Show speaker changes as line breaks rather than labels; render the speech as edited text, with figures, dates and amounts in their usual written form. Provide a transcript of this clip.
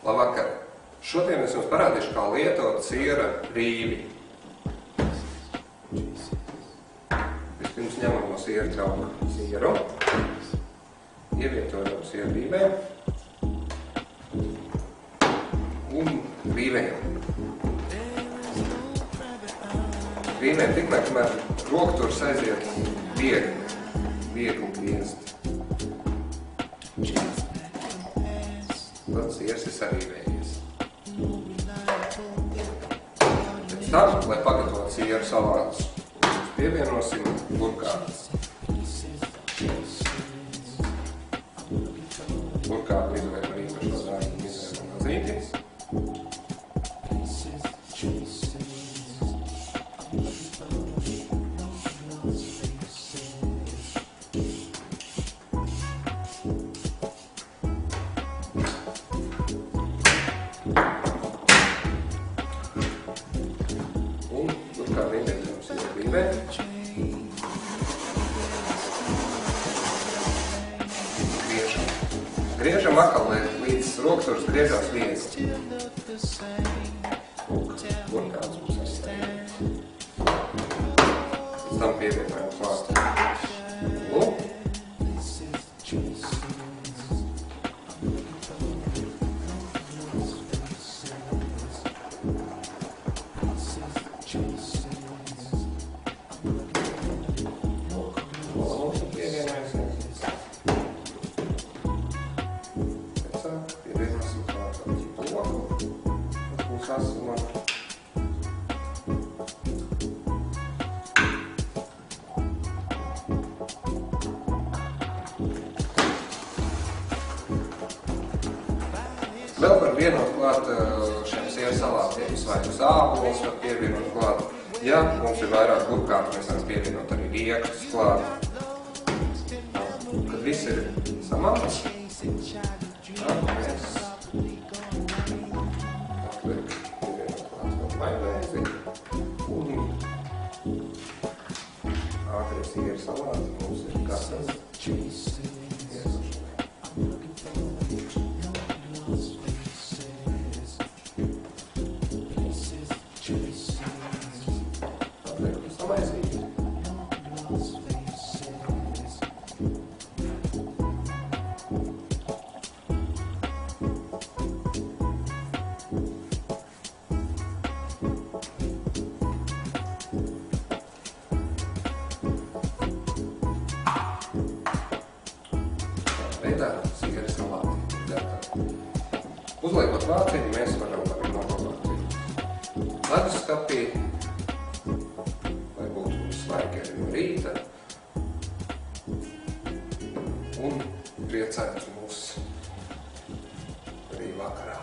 Labvakar! Šodien es jums parādīšu, kā lietot siera rīvi. Vispirms ņemam no siera trauka sieru, ievietojam siera rīvē un rīvējam. Rīvējam tikmēr, kamēr rokturs aiziet viegli griest. Tad siers ir sarīvējies. Pēc tam, lai pagatavot sieru salātus, pievienosim burkātus. Burkātu izvēlam ar īpašo dārgumu izvēlam mazītis. Un burkātu ievietojam siera rīvē. Griežam atkal, līdz rokturs griežās viegli. Burkāts mums izstāja. Pēc tam pievietojam klāt. Pievienosim klāt loku, kas būs asuma. Vēl var vienot klāt šiem siera salātiem, vai ābolus var pievienot klāt. Ja mums ir vairāk burkātu, mēs varam pievienot arī riekšus klāt. Kad viss ir samāts, tad mēs majonēzi un ātrie siera salāti mums ir gatavi. Veidā siera salāti ir gatavi. Uzliekot vāciņu, mēs varam arī nopapāt leduskapī, lai būtu svaigi arī no rīta un priecētu mūs arī vakarā.